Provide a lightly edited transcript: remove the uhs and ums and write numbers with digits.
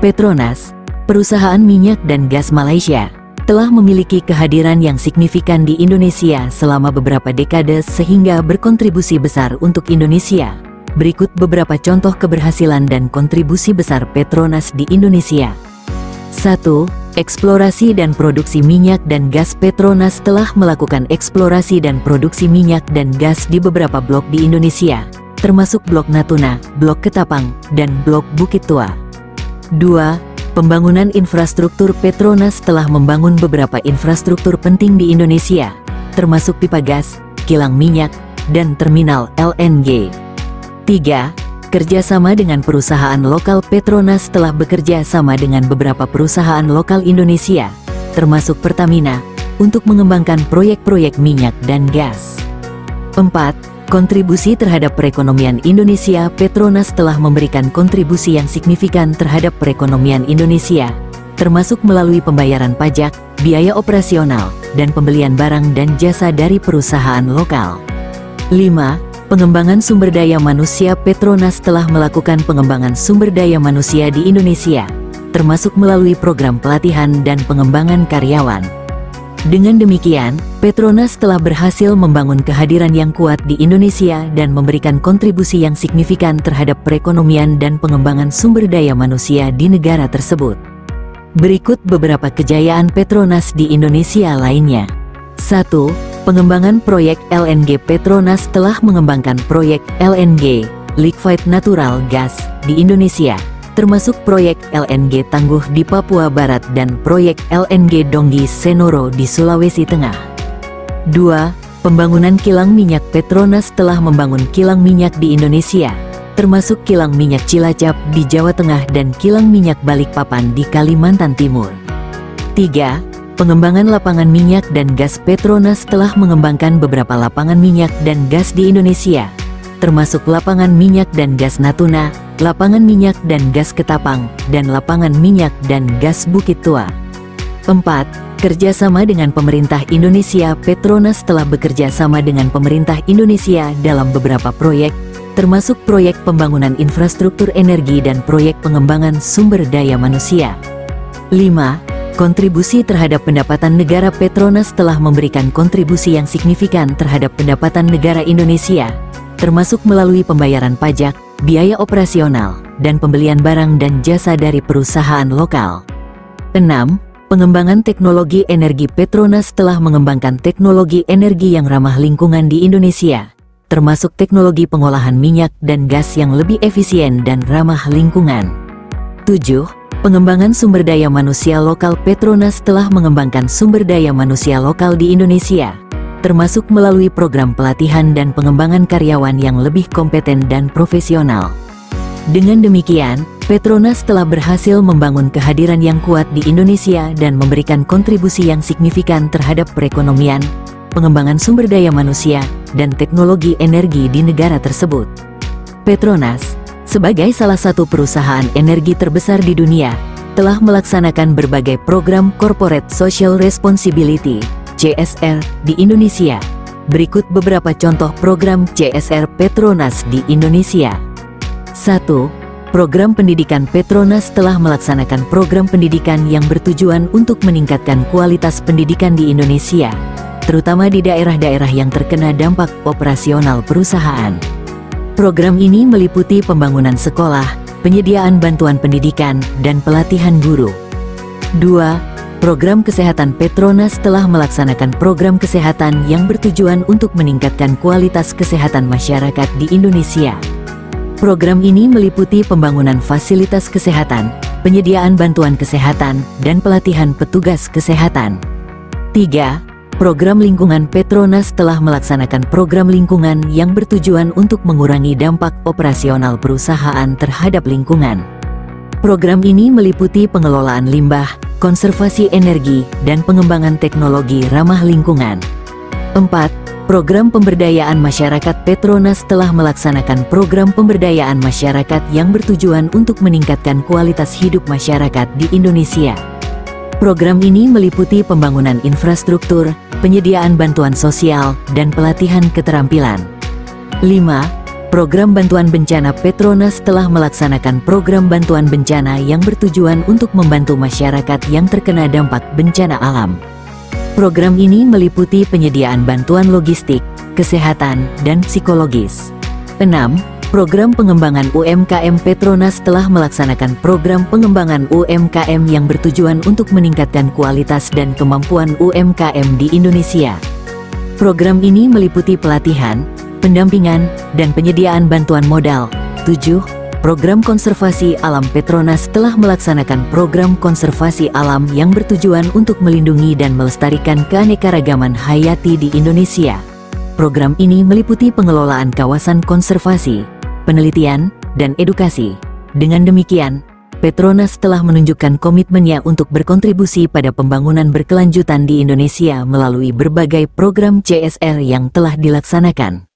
Petronas, perusahaan minyak dan gas Malaysia, telah memiliki kehadiran yang signifikan di Indonesia selama beberapa dekade sehingga berkontribusi besar untuk Indonesia. Berikut beberapa contoh keberhasilan dan kontribusi besar Petronas di Indonesia. 1. Eksplorasi dan produksi minyak dan gas. Petronas telah melakukan eksplorasi dan produksi minyak dan gas di beberapa blok di Indonesia, termasuk Blok Natuna, Blok Ketapang, dan Blok Bukit Tua. 2. Pembangunan infrastruktur. Petronas telah membangun beberapa infrastruktur penting di Indonesia, termasuk pipa gas, kilang minyak, dan terminal LNG. 3. Kerjasama dengan perusahaan lokal. Petronas telah bekerja sama dengan beberapa perusahaan lokal Indonesia, termasuk Pertamina, untuk mengembangkan proyek-proyek minyak dan gas. 4. Kontribusi terhadap perekonomian Indonesia. Petronas telah memberikan kontribusi yang signifikan terhadap perekonomian Indonesia, termasuk melalui pembayaran pajak, biaya operasional, dan pembelian barang dan jasa dari perusahaan lokal. 5. Pengembangan sumber daya manusia. Petronas telah melakukan pengembangan sumber daya manusia di Indonesia, termasuk melalui program pelatihan dan pengembangan karyawan. Dengan demikian, Petronas telah berhasil membangun kehadiran yang kuat di Indonesia dan memberikan kontribusi yang signifikan terhadap perekonomian dan pengembangan sumber daya manusia di negara tersebut. Berikut beberapa kejayaan Petronas di Indonesia lainnya. 1. Pengembangan proyek LNG. Petronas telah mengembangkan proyek LNG, Liquefied Natural Gas, di Indonesia, termasuk proyek LNG Tangguh di Papua Barat dan proyek LNG Donggi Senoro di Sulawesi Tengah. 2. Pembangunan kilang minyak. Petronas telah membangun kilang minyak di Indonesia, termasuk kilang minyak Cilacap di Jawa Tengah dan kilang minyak Balikpapan di Kalimantan Timur. 3. Pengembangan lapangan minyak dan gas. Petronas telah mengembangkan beberapa lapangan minyak dan gas di Indonesia, termasuk lapangan minyak dan gas Natuna, lapangan minyak dan gas Ketapang, dan lapangan minyak dan gas Bukit Tua. 4. Kerjasama dengan pemerintah Indonesia. Petronas telah bekerja sama dengan pemerintah Indonesia dalam beberapa proyek, termasuk proyek pembangunan infrastruktur energi dan proyek pengembangan sumber daya manusia. 5. Kontribusi terhadap pendapatan negara. Petronas telah memberikan kontribusi yang signifikan terhadap pendapatan negara Indonesia, termasuk melalui pembayaran pajak, biaya operasional, dan pembelian barang dan jasa dari perusahaan lokal. 6. Pengembangan teknologi energi. Petronas telah mengembangkan teknologi energi yang ramah lingkungan di Indonesia, termasuk teknologi pengolahan minyak dan gas yang lebih efisien dan ramah lingkungan. 7. Pengembangan sumber daya manusia lokal. Petronas telah mengembangkan sumber daya manusia lokal di Indonesia, termasuk melalui program pelatihan dan pengembangan karyawan yang lebih kompeten dan profesional. Dengan demikian, Petronas telah berhasil membangun kehadiran yang kuat di Indonesia dan memberikan kontribusi yang signifikan terhadap perekonomian, pengembangan sumber daya manusia, dan teknologi energi di negara tersebut. Petronas, sebagai salah satu perusahaan energi terbesar di dunia, telah melaksanakan berbagai program Corporate Social Responsibility (CSR) di Indonesia. Berikut beberapa contoh program CSR Petronas di Indonesia. 1. Program pendidikan. Petronas telah melaksanakan program pendidikan yang bertujuan untuk meningkatkan kualitas pendidikan di Indonesia, terutama di daerah-daerah yang terkena dampak operasional perusahaan. Program ini meliputi pembangunan sekolah, penyediaan bantuan pendidikan, dan pelatihan guru. 2. Program kesehatan. Petronas telah melaksanakan program kesehatan yang bertujuan untuk meningkatkan kualitas kesehatan masyarakat di Indonesia. Program ini meliputi pembangunan fasilitas kesehatan, penyediaan bantuan kesehatan, dan pelatihan petugas kesehatan. 3. Program lingkungan. Petronas telah melaksanakan program lingkungan yang bertujuan untuk mengurangi dampak operasional perusahaan terhadap lingkungan. Program ini meliputi pengelolaan limbah, konservasi energi, dan pengembangan teknologi ramah lingkungan. 4. Program pemberdayaan masyarakat. Petronas telah melaksanakan program pemberdayaan masyarakat yang bertujuan untuk meningkatkan kualitas hidup masyarakat di Indonesia. Program ini meliputi pembangunan infrastruktur, penyediaan bantuan sosial, dan pelatihan keterampilan. 5. Program Bantuan Bencana Petronas telah melaksanakan program bantuan bencana yang bertujuan untuk membantu masyarakat yang terkena dampak bencana alam. Program ini meliputi penyediaan bantuan logistik, kesehatan, dan psikologis. 6. Program Pengembangan UMKM Petronas telah melaksanakan program pengembangan UMKM yang bertujuan untuk meningkatkan kualitas dan kemampuan UMKM di Indonesia. Program ini meliputi pelatihan, pendampingan, dan penyediaan bantuan modal. 7. Program Konservasi Alam Petronas telah melaksanakan program konservasi alam yang bertujuan untuk melindungi dan melestarikan keanekaragaman hayati di Indonesia. Program ini meliputi pengelolaan kawasan konservasi, penelitian, dan edukasi. Dengan demikian, Petronas telah menunjukkan komitmennya untuk berkontribusi pada pembangunan berkelanjutan di Indonesia melalui berbagai program CSR yang telah dilaksanakan.